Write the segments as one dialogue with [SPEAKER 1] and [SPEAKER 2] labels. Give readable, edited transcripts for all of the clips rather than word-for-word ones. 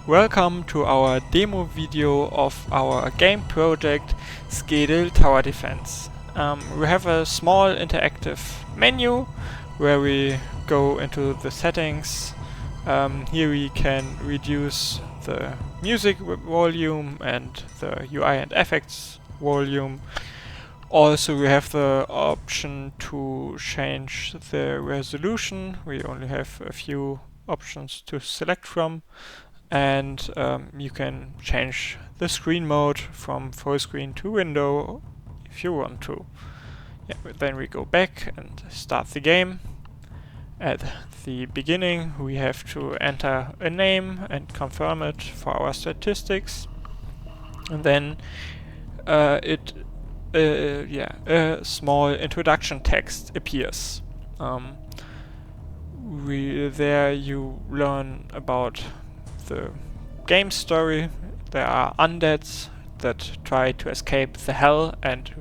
[SPEAKER 1] Welcome to our demo video of our game project Skedel Tower Defense. We have a small interactive menu where we go into the settings. Here we can reduce the music volume and the UI and effects volume. Also we have the option to change the resolution. We only have a few options to select from. And you can change the screen mode from full screen to window if you want to. Then we go back and start the game. At the beginning we have to enter a name and confirm it for our statistics, and then a small introduction text appears. There you learn about the game story. There are undeads that try to escape the hell and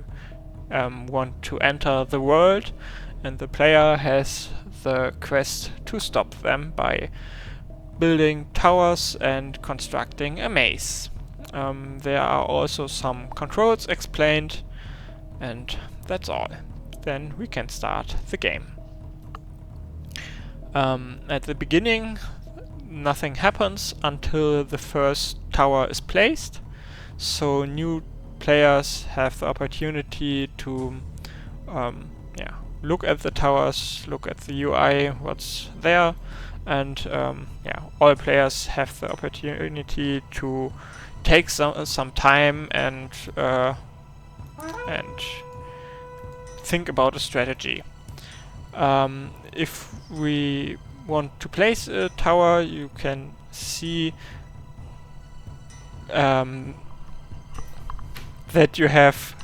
[SPEAKER 1] want to enter the world, and the player has the quest to stop them by building towers and constructing a maze. There are also some controls explained, and that's all. Then we can start the game. At the beginning nothing happens until the first tower is placed, so new players have the opportunity to look at the towers, look at the UI, what's there, and all players have the opportunity to take some time and think about a strategy. If we want to place a tower, you can see that you have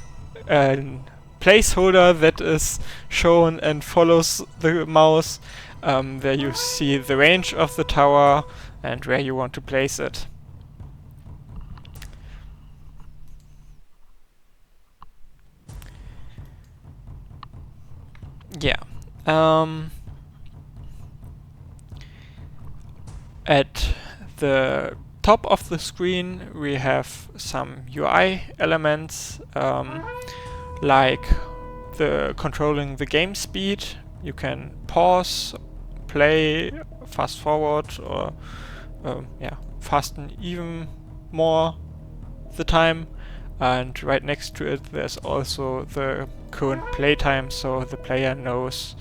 [SPEAKER 1] a placeholder that is shown and follows the mouse. There you see the range of the tower and where you want to place it. At the top of the screen we have some UI elements, like controlling the game speed. You can pause, play, fast forward, or fasten even more the time. And right next to it there's also the current playtime, so the player knows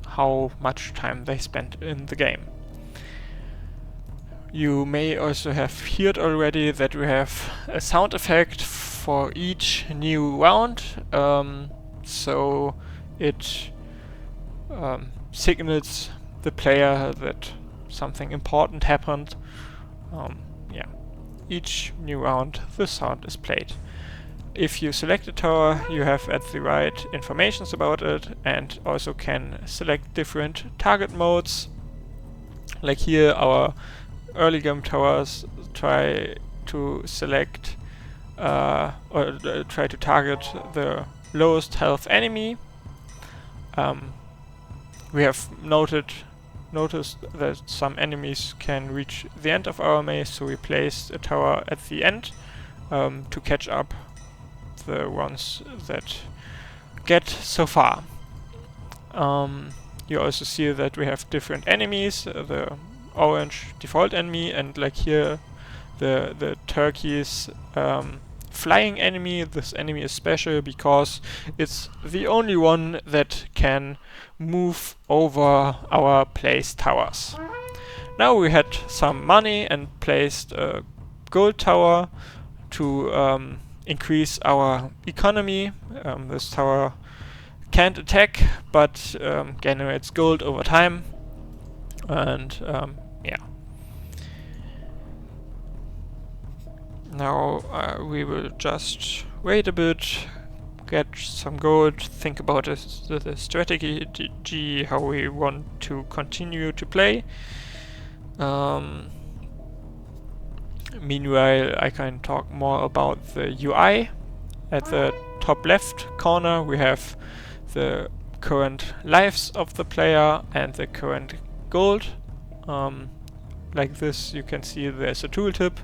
[SPEAKER 1] how much time they spent in the game. You may also have heard already that we have a sound effect for each new round, so it signals the player that something important happened. Each new round the sound is played. If you select a tower, you have at the right informations about it, and also can select different target modes. Like here, our early game towers try to select try to target the lowest health enemy. We have noticed that some enemies can reach the end of our maze, so we placed a tower at the end to catch up the ones that get so far. You also see that we have different enemies, the orange default enemy, and like here the turquoise flying enemy. This enemy is special because it's the only one that can move over our placed towers. Now we had some money and placed a gold tower to increase our economy. This tower can't attack, but generates gold over time, and now we will just wait a bit, get some gold, think about the strategy, how we want to continue to play. Meanwhile, I can talk more about the UI. At the top left corner we have the current lives of the player and the current gold. like this, you can see there's a tooltip.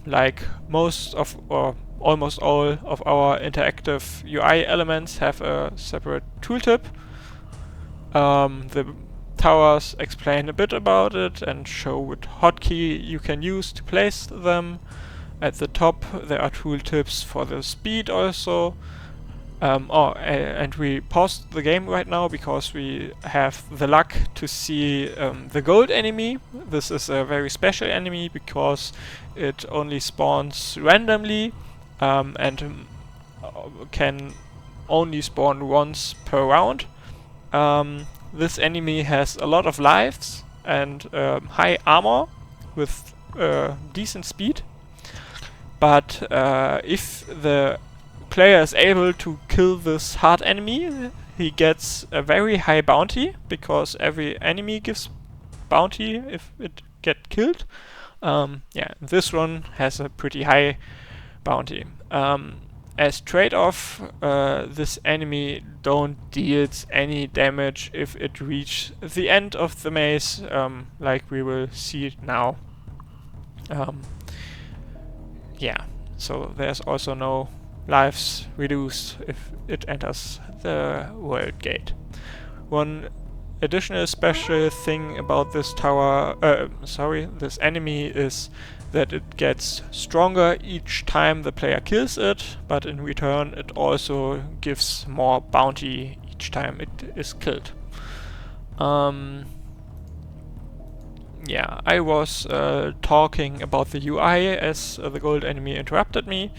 [SPEAKER 1] Like most of, or almost all of our interactive UI elements have a separate tooltip. The towers explain a bit about it and show what hotkey you can use to place them. At the top there are tooltips for the speed also. And we paused the game right now because we have the luck to see the gold enemy. This is a very special enemy because it only spawns randomly and can only spawn once per round. This enemy has a lot of lives and high armor with decent speed. But if the player is able to kill this hard enemy, he gets a very high bounty, because every enemy gives bounty if it get killed. This one has a pretty high bounty. As trade-off, this enemy don't deals any damage if it reaches the end of the maze, like we will see now. So there's also no lives reduced if it enters the world gate. One additional special thing about this this enemy is that it gets stronger each time the player kills it, but in return it also gives more bounty each time it is killed. I was talking about the UI as the gold enemy interrupted me.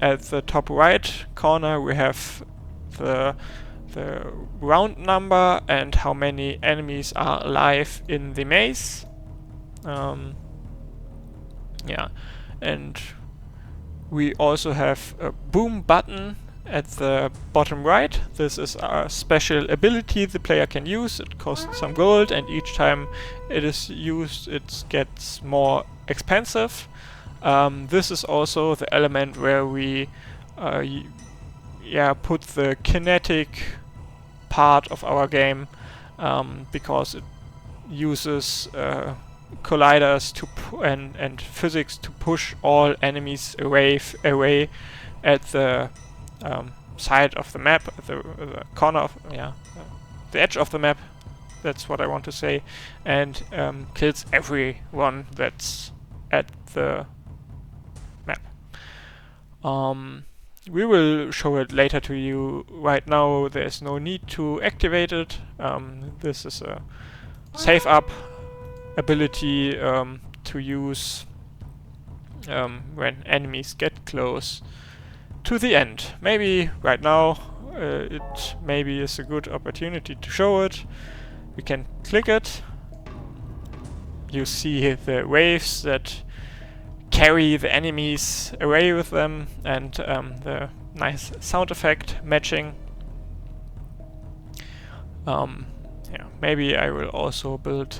[SPEAKER 1] At the top right corner we have the round number and how many enemies are alive in the maze. And we also have a boom button at the bottom right. This is a special ability the player can use. It costs some gold, and each time it is used it gets more expensive. This is also the element where we put the kinetic part of our game, because it uses colliders and physics to push all enemies away at the side of the map, the corner of the edge of the map. That's what I want to say, and kills everyone that's at the map. We will show it later to you. Right now there's no need to activate it. This is a save up ability to use when enemies get close to the end. Maybe right now it maybe is a good opportunity to show it. We can click it. You see the waves that carry the enemies away with them, and the nice sound effect matching. Maybe I will also build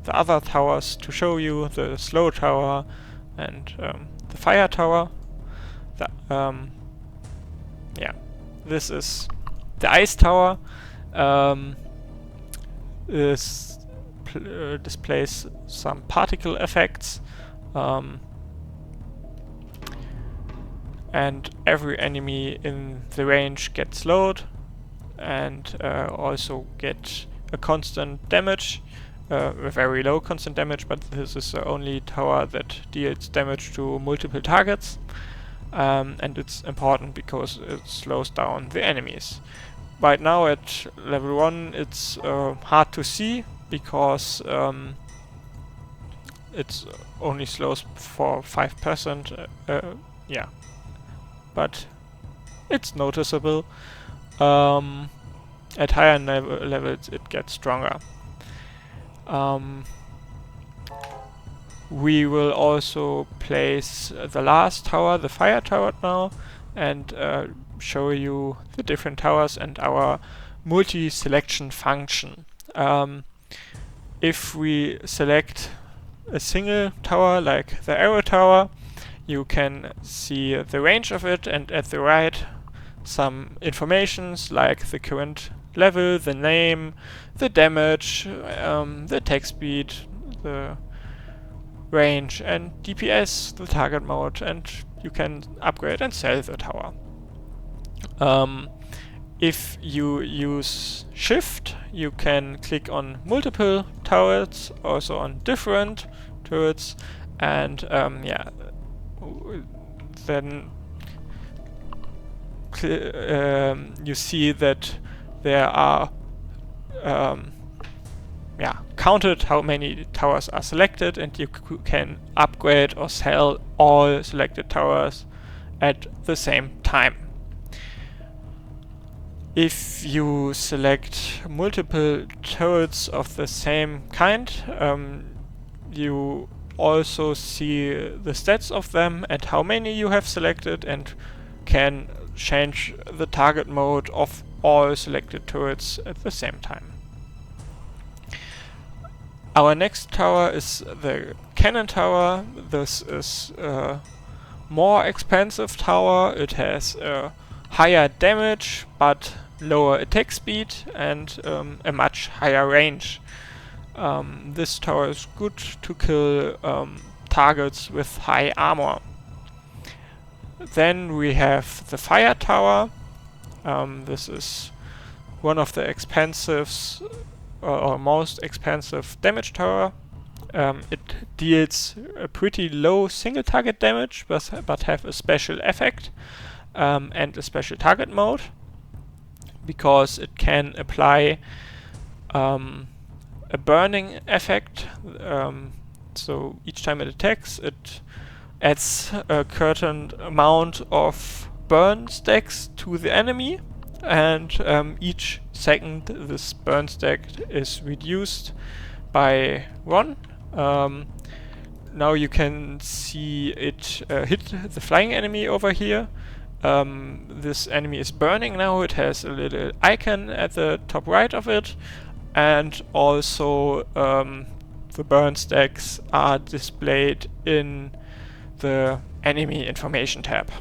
[SPEAKER 1] the other towers to show you, the slow tower and the fire tower. This is the ice tower. This displays some particle effects, and every enemy in the range gets slowed and also get a constant damage, a very low constant damage, but this is the only tower that deals damage to multiple targets, and it's important because it slows down the enemies. Right now at level 1 it's hard to see because it only slows for 5%, but it's noticeable. At higher levels it gets stronger. We will also place the last tower, the fire tower now, and show you the different towers and our multi-selection function. If we select a single tower like the arrow tower, you can see the range of it, and at the right some informations like the current level, the name, the damage, the attack speed, the range, and DPS, the target mode, and you can upgrade and sell the tower. If you use Shift, you can click on multiple turrets, also on different turrets, and yeah, then you see that there are yeah, counted how many towers are selected, and you can upgrade or sell all selected towers at the same time. If you select multiple turrets of the same kind, you also see the stats of them and how many you have selected, and can change the target mode of all selected turrets at the same time. Our next tower is the cannon tower. This is a more expensive tower. It has higher damage but lower attack speed and a much higher range. This tower is good to kill targets with high armor. Then we have the fire tower. This is one of the expensive or most expensive damage tower. It deals a pretty low single target damage, but have a special effect and a special target mode, because it can apply a burning effect. So each time it attacks, it adds a certain amount of burn stacks to the enemy, and each second this burn stack is reduced by 1. Now you can see it hit the flying enemy over here. This enemy is burning now. It has a little icon at the top right of it, and also the burn stacks are displayed in the enemy information tab.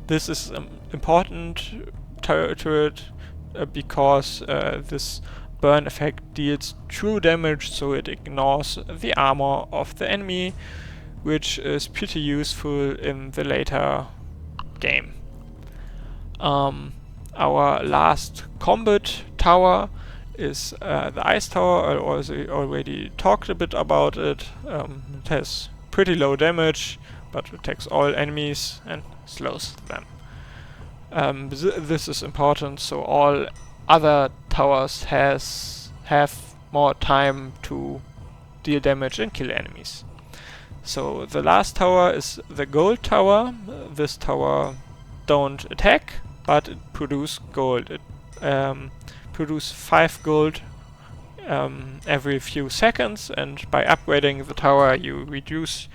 [SPEAKER 1] This is important turret because this burn effect deals true damage, so it ignores the armor of the enemy, which is pretty useful in the later game. Our last combat tower is the ice tower. I also already talked a bit about it. It has pretty low damage, but attacks all enemies and slows them. This is important, so all other towers have more time to deal damage and kill enemies. So the last tower is the gold tower. This tower don't attack, but it produces gold. It produces 5 gold every few seconds, and by upgrading the tower you reduce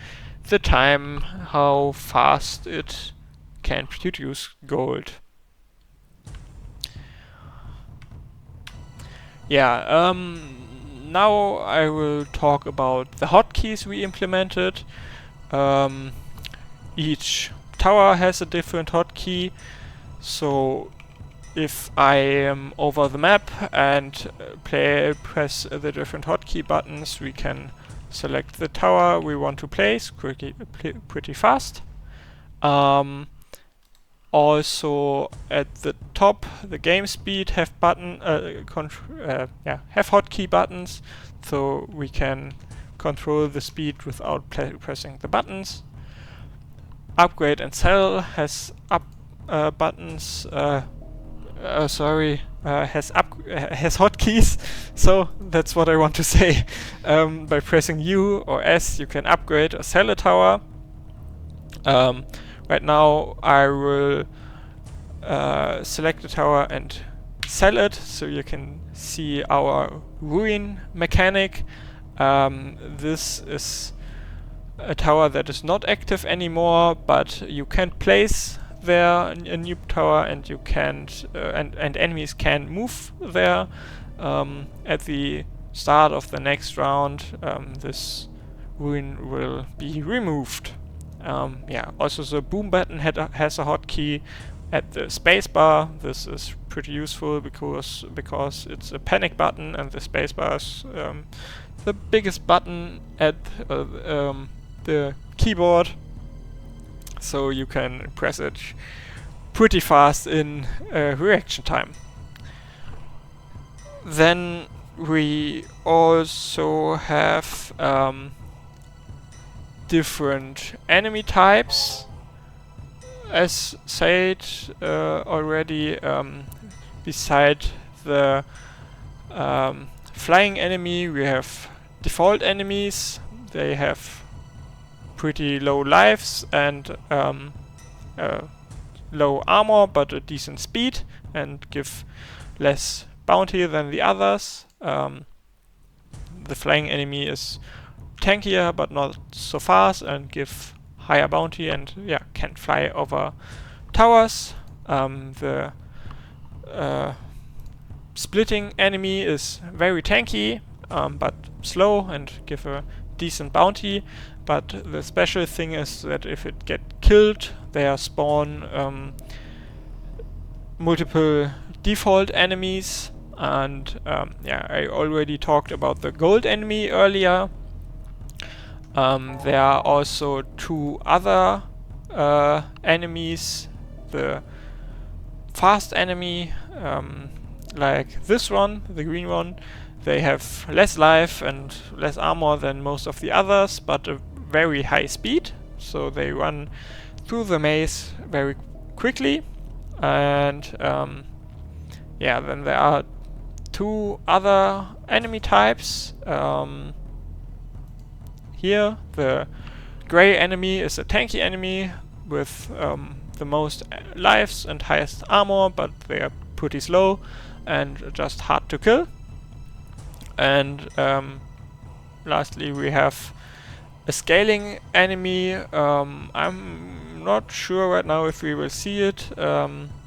[SPEAKER 1] the time how fast it can produce gold. Yeah, now I will talk about the hotkeys we implemented. Each tower has a different hotkey, so if I am over the map and press the different hotkey buttons, we can select the tower we want to place pretty fast. Also at the top, the game speed have hotkey buttons, so we can control the speed without pressing the buttons. Upgrade and sell has buttons. Has hotkeys, so that's what I want to say. By pressing U or S, you can upgrade or sell a tower. Right now I will select the tower and sell it, so you can see our ruin mechanic. This is a tower that is not active anymore, but you can place there a new tower, and you can't and enemies can move there. At the start of the next round, this ruin will be removed. Also the boom button has a hotkey, at the spacebar. This is pretty useful because it's a panic button, and the spacebar is the biggest button at the keyboard, so you can press it pretty fast in reaction time. Then we also have different enemy types. As said already, beside the flying enemy, we have default enemies. They have pretty low lives and low armor, but a decent speed, and give less bounty than the others. The flying enemy is tankier but not so fast and give higher bounty, and yeah, can fly over towers. The splitting enemy is very tanky but slow and give a decent bounty, but the special thing is that if it get killed, there spawn multiple default enemies. And yeah, I already talked about the gold enemy earlier. There are also two other enemies. The fast enemy, like this one, the green one, they have less life and less armor than most of the others, but a very high speed, so they run through the maze very quickly. And yeah, then there are two other enemy types. Here, the gray enemy is a tanky enemy with the most lives and highest armor, but they are pretty slow and just hard to kill. And lastly, we have a scaling enemy. I'm not sure right now if we will see it,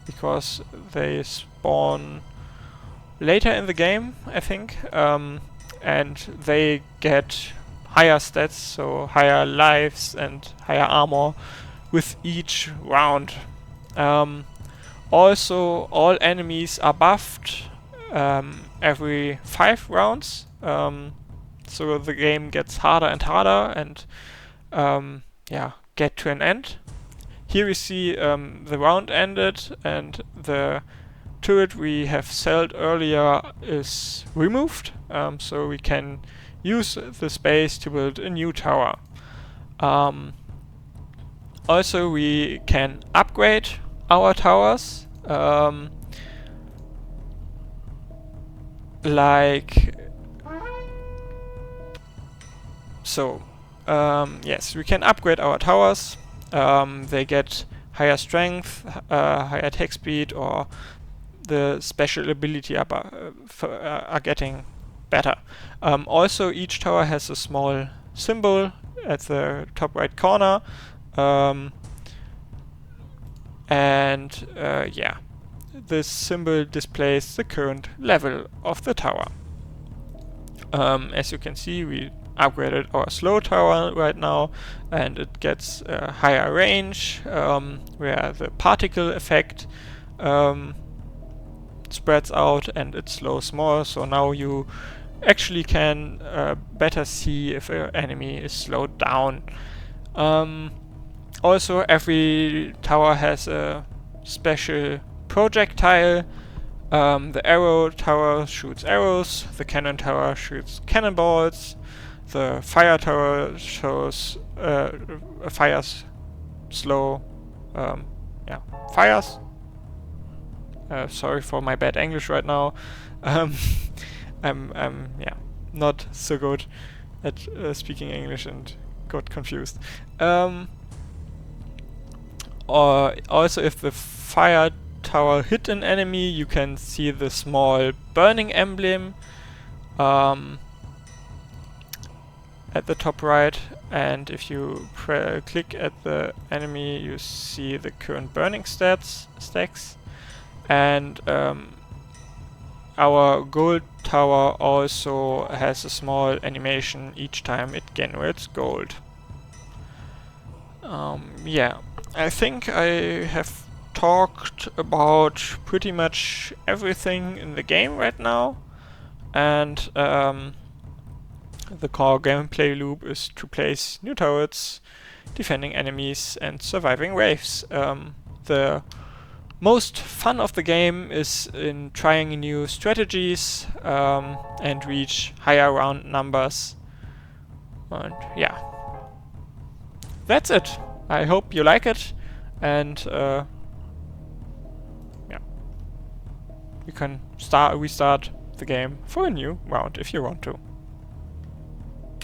[SPEAKER 1] because they spawn later in the game, I think, and they get higher stats, so higher lives and higher armor with each round. Also, all enemies are buffed every 5 rounds, so the game gets harder and harder, and yeah, get to an end. Here we see the round ended, and the turret we have sold earlier is removed, so we can use the space to build a new tower. Also, we can upgrade our towers, like so. Yes, we can upgrade our towers. They get higher strength, higher attack speed, or the special ability are getting better. Also, each tower has a small symbol at the top right corner, and yeah, this symbol displays the current level of the tower. As you can see, we upgraded our slow tower right now, and it gets a higher range, where the particle effect spreads out and it slows more, so now you actually can better see if an enemy is slowed down. Also, every tower has a special projectile. The arrow tower shoots arrows, the cannon tower shoots cannonballs, the fire tower fires slow fires. Sorry for my bad English right now. I'm yeah, not so good at speaking English and got confused. Or also, if the fire tower hit an enemy, you can see the small burning emblem at the top right, and if you click at the enemy, you see the current burning stacks. And our gold tower also has a small animation each time it generates gold. Yeah, I think I have talked about pretty much everything in the game right now, and the core gameplay loop is to place new turrets, defending enemies, and surviving waves. The most fun of the game is in trying new strategies and reach higher round numbers. And yeah, that's it. I hope you like it, and yeah, you can restart the game for a new round if you want to.